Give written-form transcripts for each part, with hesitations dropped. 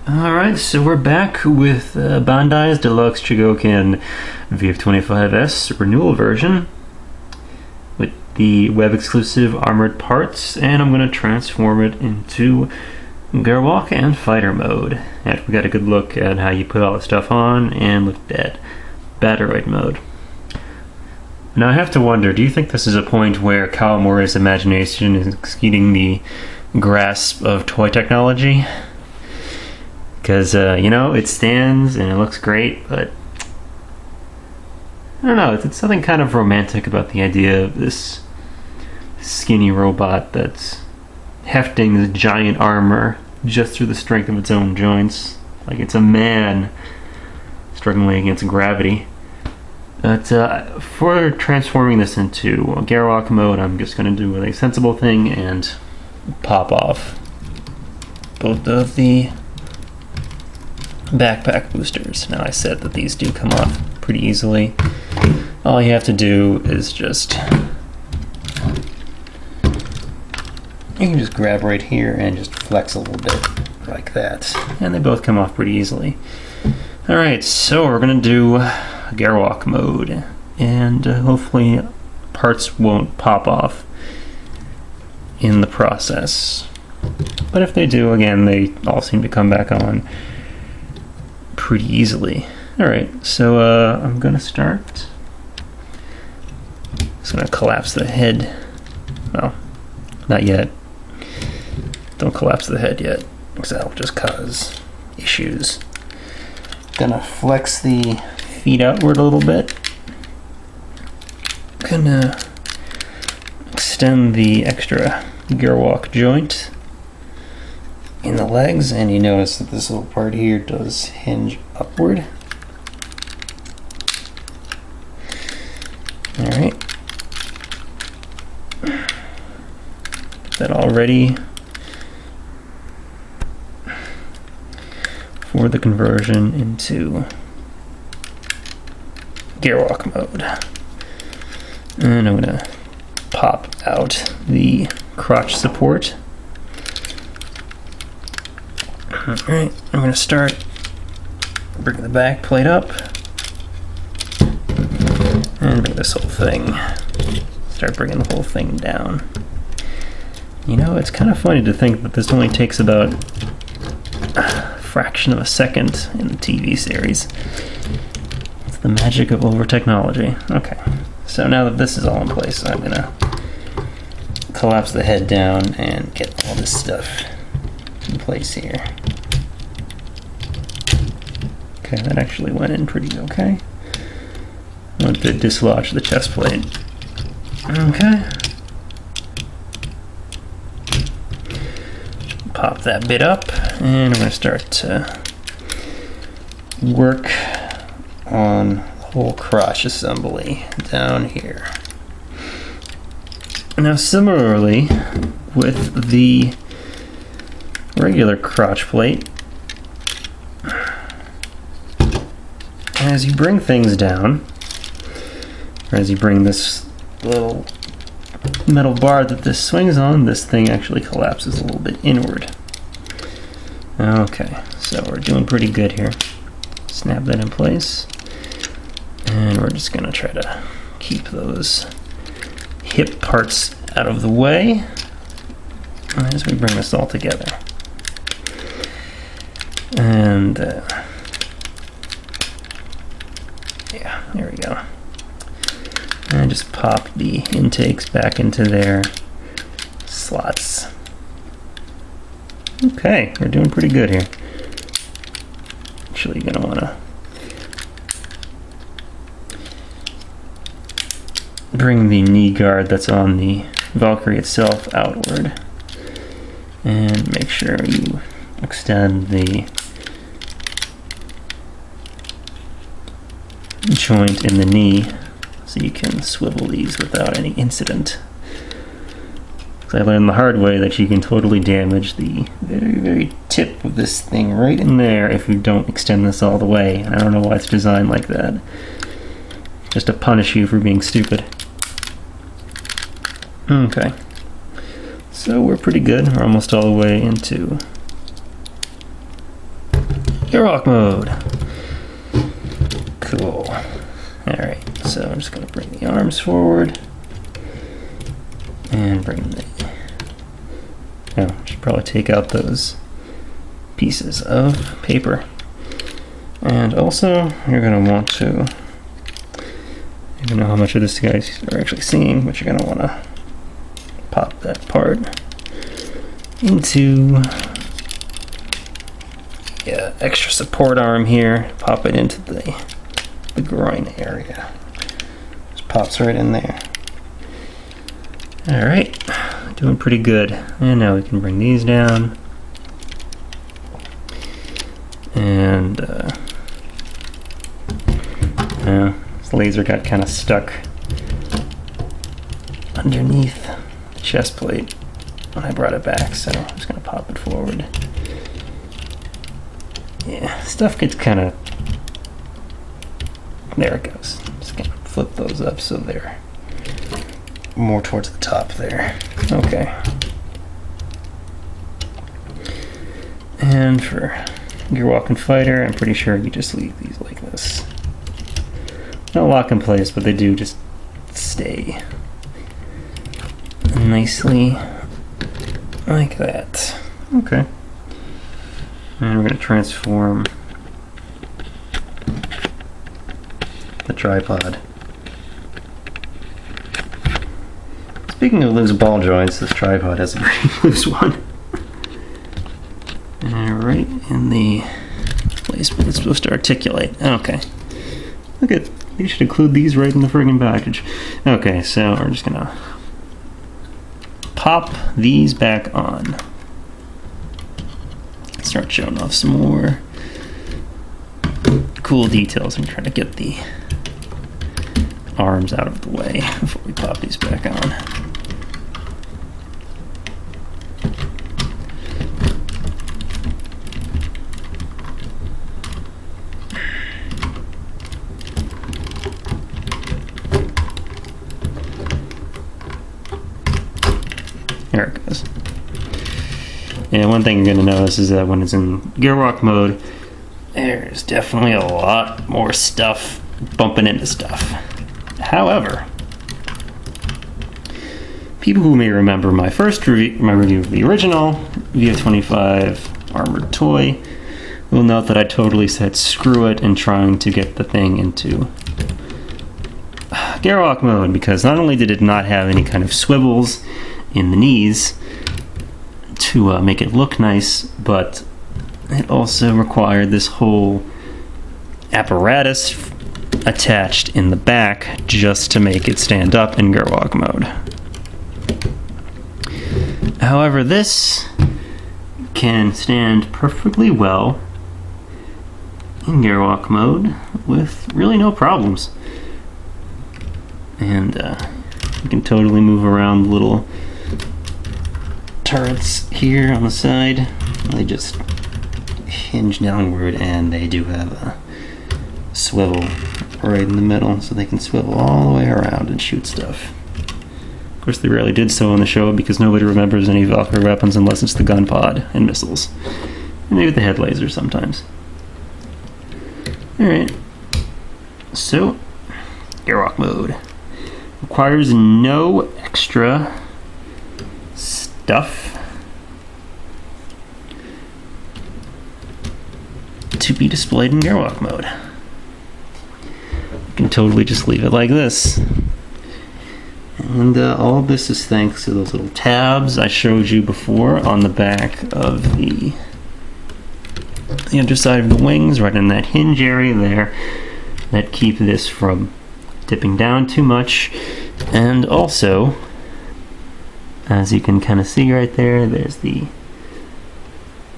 Alright, so we're back with Bandai's Deluxe Chogokin VF-25S Renewal version with the web-exclusive armored parts, and I'm going to transform it into Gerwalk and Fighter mode. After we got a good look at how you put all the stuff on and looked at Battleroid mode. Now I have to wonder, do you think this is a point where Kawamori's imagination is exceeding the grasp of toy technology? Because, you know, it stands and it looks great, but I don't know, it's something kind of romantic about the idea of this skinny robot that's hefting this giant armor just through the strength of its own joints. Like it's a man struggling against gravity. But for transforming this into Gerwalk mode, I'm just going to do a sensible thing and pop off both of the backpack boosters. Now I said that these do come off pretty easily. All you have to do is just, you can just grab right here and just flex a little bit like that, and they both come off pretty easily. Alright, so we're gonna do Gerwalk mode, and hopefully parts won't pop off in the process, but if they do, again, they all seem to come back on pretty easily. Alright, so I'm gonna start. Just gonna collapse the head. Well, not yet. Don't collapse the head yet, because that'll just cause issues. Gonna flex the feet outward a little bit. Gonna extend the extra Gerwalk joint in the legs, and you notice that this little part here does hinge upward. Alright. Get that all ready for the conversion into Gerwalk mode. And I'm gonna pop out the crotch support. Alright, I'm going to start bringing the back plate up and bring this whole thing, start bringing the whole thing down. You know, it's kind of funny to think that this only takes about a fraction of a second in the TV series. It's the magic of over technology. Okay, so now that this is all in place, I'm going to collapse the head down and get all this stuff in place here. Okay, that actually went in pretty okay. I want to dislodge the chest plate. Okay. Pop that bit up, and I'm going to start to work on the whole crotch assembly down here. Now similarly, with the regular crotch plate, as you bring things down, or as you bring this little metal bar that this swings on, this thing actually collapses a little bit inward. Okay, so we're doing pretty good here. Snap that in place, and we're just gonna try to keep those hip parts out of the way as we bring this all together. And yeah, there we go. And just pop the intakes back into their slots. Okay, we're doing pretty good here. Actually, you're gonna wanna bring the knee guard that's on the Valkyrie itself outward, and make sure you extend the joint in the knee so you can swivel these without any incident. So I learned the hard way that you can totally damage the very, very tip of this thing right in there if you don't extend this all the way. And I don't know why it's designed like that. Just to punish you for being stupid. Okay. So we're pretty good. We're almost all the way into Gerwalk mode. Cool. Alright, so I'm just going to bring the arms forward. And bring the... Oh, I should probably take out those pieces of paper. And also, you're going to want to... I don't know how much of this you guys are actually seeing, but you're going to want to pop that part into the extra support arm here. Pop it into the groin area. Just pops right in there. Alright, doing pretty good. And now we can bring these down. And this laser got kind of stuck underneath the chest plate when I brought it back, so I'm just going to pop it forward. Yeah, stuff gets kind of... There it goes. Just going to flip those up so they're more towards the top there. Okay. And for Gerwalk and Fighter, I'm pretty sure you just leave these like this. No lock in place, but they do just stay nicely like that. Okay. And we're going to transform the tripod. Speaking of loose ball joints, this tripod has a pretty loose one. And right in the place where it's supposed to articulate. Okay. Look at, you should include these right in the friggin' package. Okay, so we're just gonna pop these back on. Start showing off some more cool details. I'm trying to get the arms out of the way before we pop these back on. There it goes. And one thing you're going to notice is that when it's in Gerwalk mode, there's definitely a lot more stuff bumping into stuff. However, people who may remember my first review, my review of the original VF-25 armored toy, will note that I totally said screw it in trying to get the thing into Gerwalk mode, because not only did it not have any kind of swivels in the knees to make it look nice, but it also required this whole apparatus attached in the back just to make it stand up in Gerwalk mode. However, this can stand perfectly well in Gerwalk mode with really no problems. And you can totally move around little turrets here on the side. They just hinge downward, and they do have a swivel right in the middle, so they can swivel all the way around and shoot stuff. Of course, they rarely did so on the show because nobody remembers any Valkyrie weapons unless it's the gun pod and missiles. And maybe the head laser sometimes. Alright. So, Gerwalk mode. Requires no extra stuff to be displayed in Gerwalk mode. You can totally just leave it like this. And all of this is thanks to those little tabs I showed you before on the back of the underside of the wings, right in that hinge area there, that keep this from dipping down too much. And also, as you can kind of see right there, there's the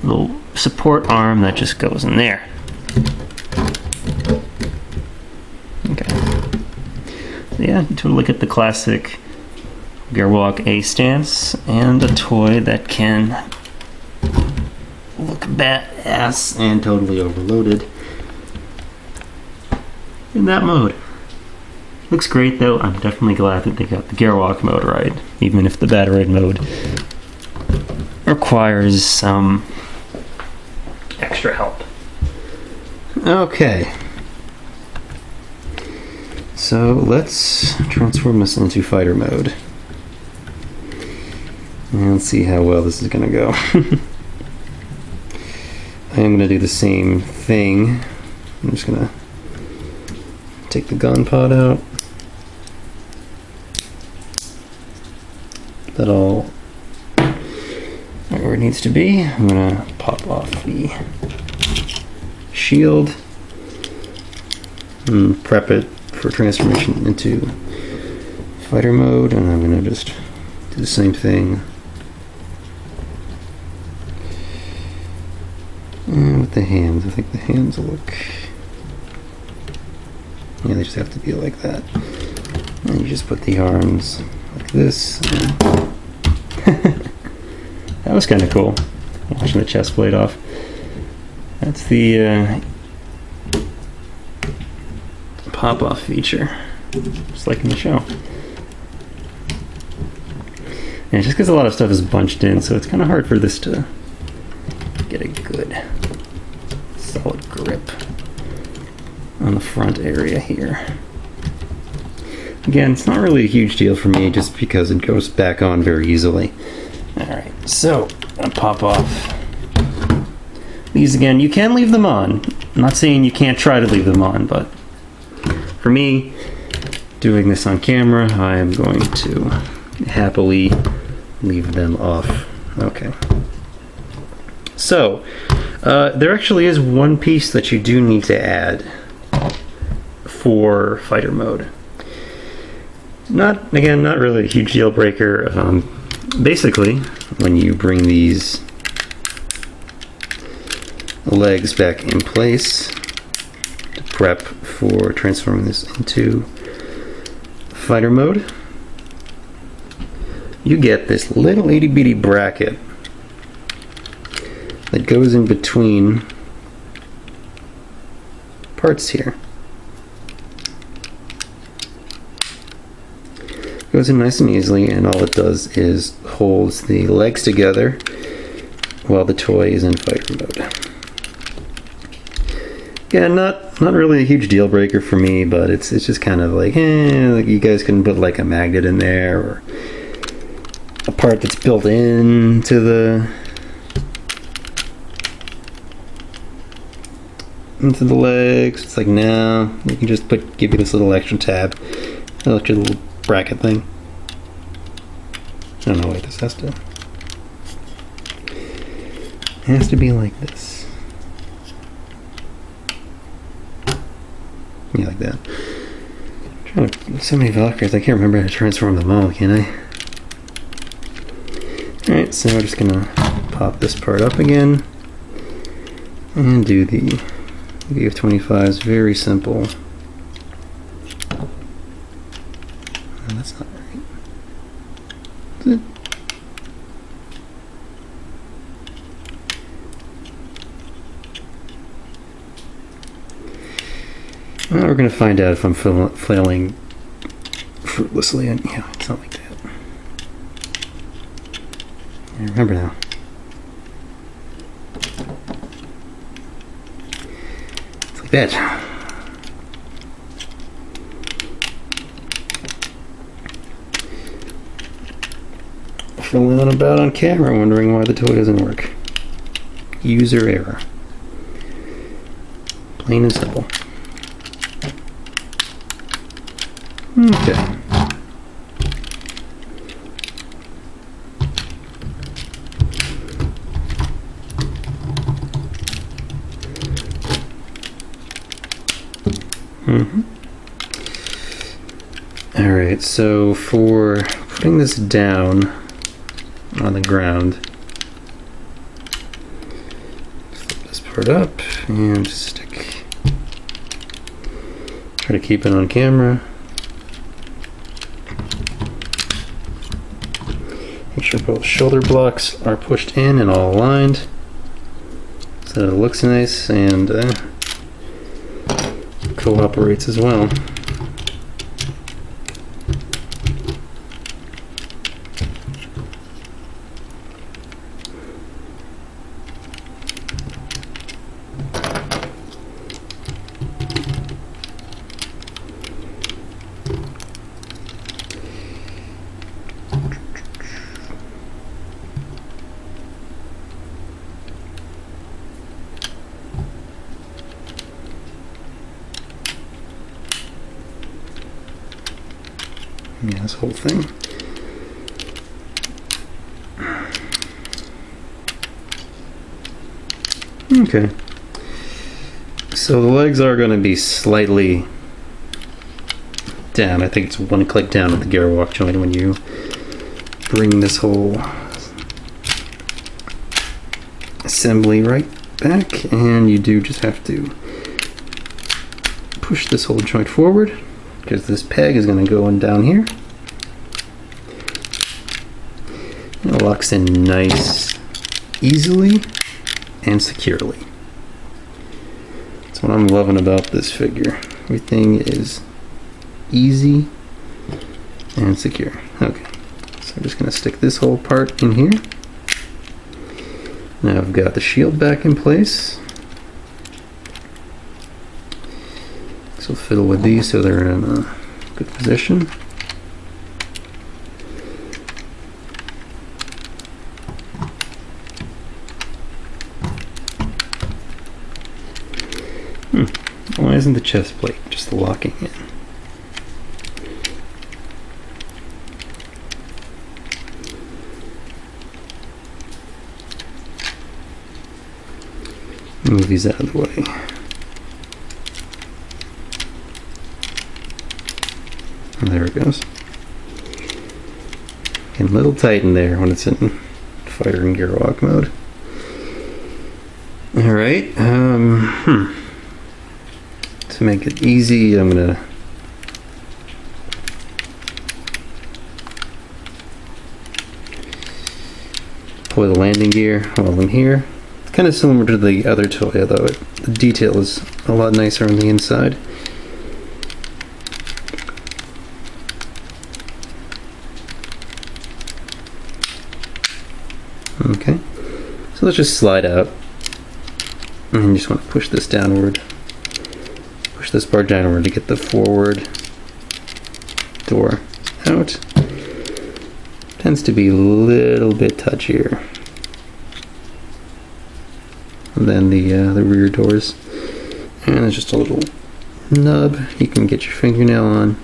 little support arm that just goes in there. Okay. So yeah, you totally get the classic Gerwalk A stance and a toy that can look badass and totally overloaded in that mode. Looks great though. I'm definitely glad that they got the Gerwalk mode right, even if the battery mode requires some extra help. Okay. So let's transform this into fighter mode. And let's see how well this is going to go. I am going to do the same thing. I'm just going to take the gun pod out. Put that all right where it needs to be. I'm going to pop off the shield and prep it for transformation into fighter mode, and I'm going to just do the same thing. And with the hands, I think the hands will look, yeah, they just have to be like that. And you just put the arms like this. That was kind of cool, washing the chest plate off. That's the pop-off feature, just like in the show. And just because a lot of stuff is bunched in, so it's kind of hard for this to get a good solid grip on the front area here. Again, it's not really a huge deal for me just because it goes back on very easily. Alright, so I'm gonna pop off these again. You can leave them on. I'm not saying you can't try to leave them on, but for me, doing this on camera, I am going to happily leave them off. Okay. So, there actually is one piece that you do need to add for fighter mode. Not really a huge deal breaker. Basically, when you bring these legs back in place to prep for transforming this into fighter mode, you get this little itty bitty bracket that goes in between parts here. Goes in nice and easily, and all it does is holds the legs together while the toy is in fighter mode. Yeah, not really a huge deal breaker for me, but it's just kind of like, like you guys can put like a magnet in there, or a part that's built into the legs. It's like, no, you can just give you this little extra tab, your little bracket thing. I don't know why this has to be like this. Yeah, like that. I'm trying to, so many Valkyries, I can't remember how to transform them all, can I? Alright, so we're just gonna pop this part up again and do the VF-25S. Very simple. That's not right. Is it? Well, we're going to find out if I'm flailing fruitlessly. And yeah, it's not like that. I remember now. It's like that. Filling on about on camera, wondering why the toy doesn't work. User error. Plain and simple. Okay. Alright, so for putting this down on the ground, flip this part up and just try to keep it on camera. Make sure both shoulder blocks are pushed in and all aligned so that it looks nice and cooperates as well. Yeah, this whole thing. Okay. So the legs are going to be slightly down. I think it's one click down at the Gerwalk joint when you bring this whole assembly right back, and you do just have to push this whole joint forward because this peg is going to go in down here. It locks in nice, easily, and securely. That's what I'm loving about this figure. Everything is easy and secure. Okay, so I'm just going to stick this whole part in here. Now I've got the shield back in place. So fiddle with these so they're in a good position. Why isn't the chest plate just locking in? Move these out of the way. Oh, there it goes. Getting a little tight in there when it's in fighter and Gerwalk mode. Alright, to make it easy, I'm gonna pull the landing gear while I'm here. It's kind of similar to the other toy, although the detail is a lot nicer on the inside. Okay, so let's just slide out, and you just want to push this downward. Push this bar downward to get the forward door out. Tends to be a little bit touchier than the rear doors. And there's just a little nub you can get your fingernail on.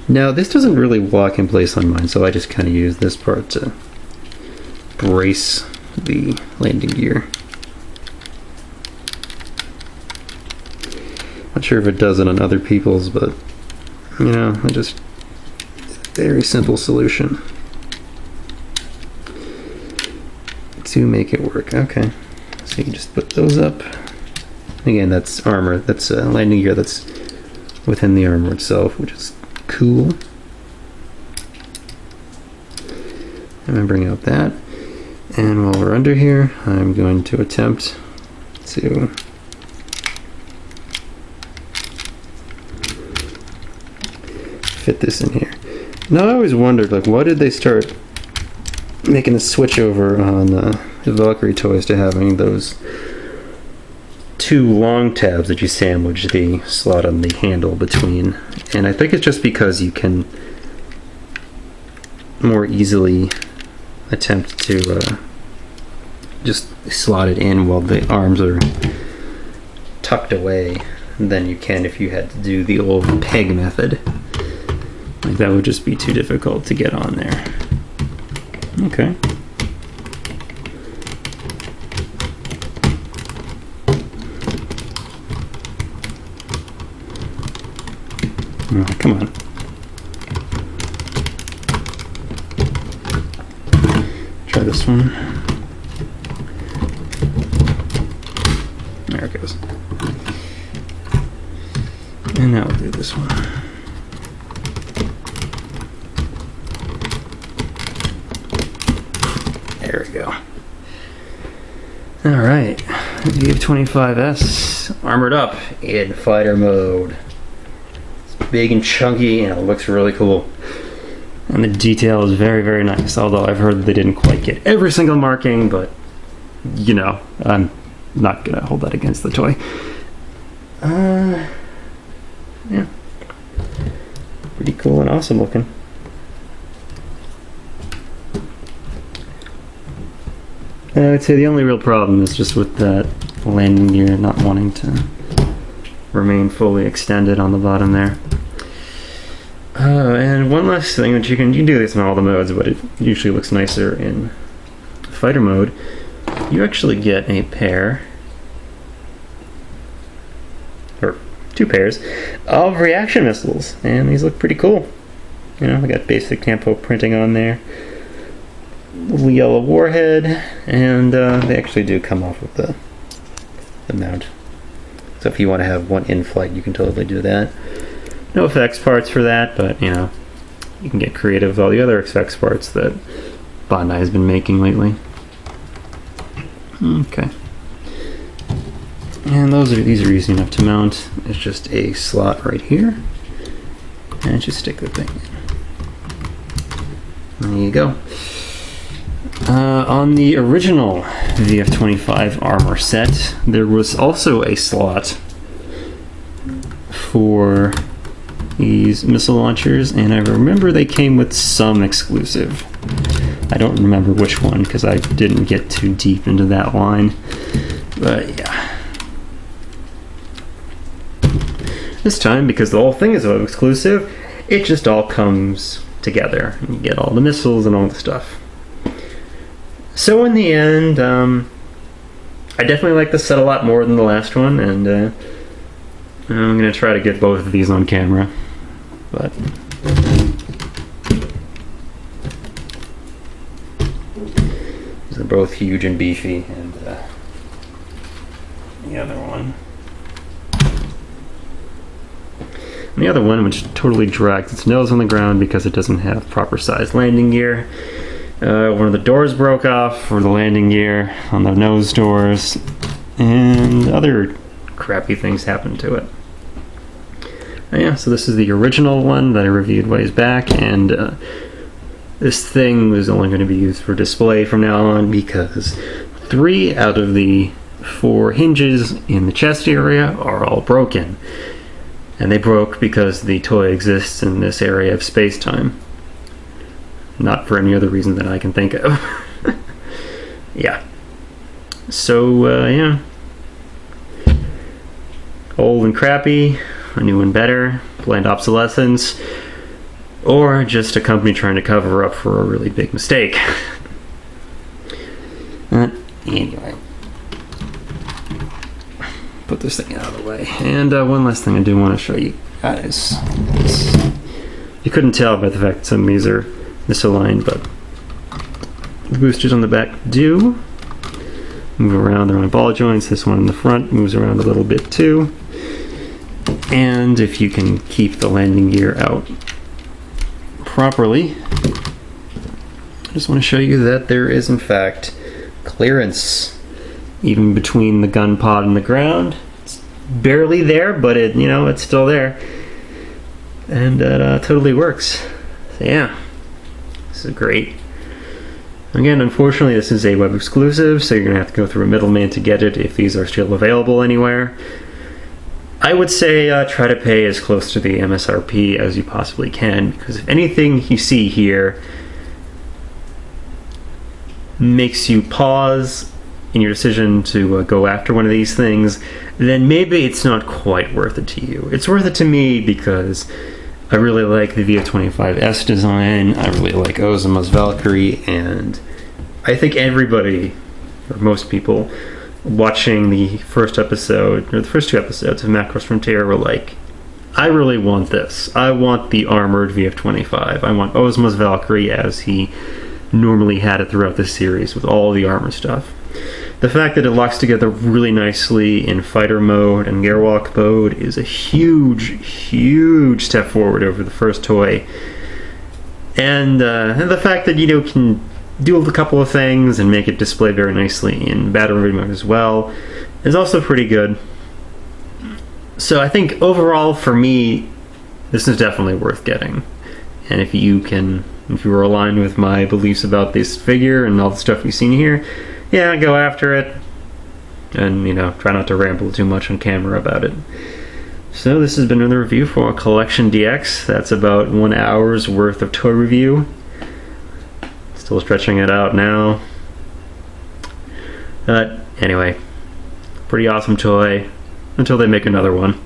Now this doesn't really lock in place on mine, so I just kind of use this part to brace the landing gear. Not sure if it does it on other people's, but you know, very simple solution to make it work. Okay, so you just put those up. Again, that's armor. That's landing gear that's within the armor itself, which is cool. I'm gonna bring out that, and while we're under here, I'm going to attempt to fit this in here. Now I always wondered, like, why did they start making a switch over on the Valkyrie toys to having those two long tabs that you sandwich the slot on the handle between? And I think it's just because you can more easily attempt to just slot it in while the arms are tucked away than you can if you had to do the old peg method. Like, that would just be too difficult to get on there. Okay. Oh, come on. Try this one. There it goes. And now we'll do this one. There we go. Alright, VF-25S armored up in fighter mode. It's big and chunky and it looks really cool. And the detail is very, very nice, although I've heard they didn't quite get every single marking, but you know, I'm not gonna hold that against the toy. Yeah. Pretty cool and awesome looking. I'd say the only real problem is just with that landing gear not wanting to remain fully extended on the bottom there. And one last thing that you can do this in all the modes, but it usually looks nicer in fighter mode. You actually get a pair, or 2 pairs, of reaction missiles, and these look pretty cool. You know, I got basic tempo printing on there, little yellow warhead, and they actually do come off with the mount. So if you want to have one in flight, you can totally do that. No effects parts for that, but you know, you can get creative with all the other effects parts that Bandai has been making lately. Okay. And these are easy enough to mount. It's just a slot right here, and just stick the thing in. There you go. On the original VF-25 armor set, there was also a slot for these missile launchers, and I remember they came with some exclusive. I don't remember which one because I didn't get too deep into that line, but yeah. This time, because the whole thing is web exclusive, it just all comes together. You get all the missiles and all the stuff. So in the end, I definitely like this set a lot more than the last one, and I'm going to try to get both of these on camera. But these are both huge and beefy, and the other one. And the other one, which totally drags its nose on the ground because it doesn't have proper sized landing gear. One of the doors broke off for the landing gear on the nose doors, and other crappy things happened to it. Yeah, so this is the original one that I reviewed ways back, and this thing was only going to be used for display from now on because 3 out of the 4 hinges in the chest area are all broken. And they broke because the toy exists in this area of space-time. Not for any other reason that I can think of. Yeah. So, yeah. Old and crappy, a new and better, planned obsolescence, or just a company trying to cover up for a really big mistake. Anyway. Put this thing out of the way. And one last thing I do want to show you guys. You couldn't tell by the fact that some of these are misaligned, but the boosters on the back do move around. They're on ball joints. This one in the front moves around a little bit too. And if you can keep the landing gear out properly, I just want to show you that there is in fact clearance even between the gun pod and the ground. It's barely there, but it, you know, it's still there, and that totally works. So yeah, this is great. Again, unfortunately, this is a web exclusive, so you're gonna have to go through a middleman to get it if these are still available anywhere. I would say try to pay as close to the MSRP as you possibly can, because if anything you see here makes you pause in your decision to go after one of these things, then maybe it's not quite worth it to you. It's worth it to me because I really like the VF-25S design, I really like Ozma's Valkyrie, and I think everybody, or most people, watching the first episode, or the first 2 episodes of Macross Frontier were like, I really want this. I want the armored VF-25. I want Ozma's Valkyrie as he normally had it throughout the series with all the armor stuff. The fact that it locks together really nicely in fighter mode and Gerwalk mode is a huge, huge step forward over the first toy. And the fact that, you know, can do a couple of things and make it display very nicely in battle mode as well is also pretty good. So I think overall for me, this is definitely worth getting. And if you were aligned with my beliefs about this figure and all the stuff you've seen here, yeah, go after it, and, you know, try not to ramble too much on camera about it. So this has been another review for Collectiondx. That's about 1 hour's worth of toy review. Still stretching it out now. But anyway, pretty awesome toy until they make another one.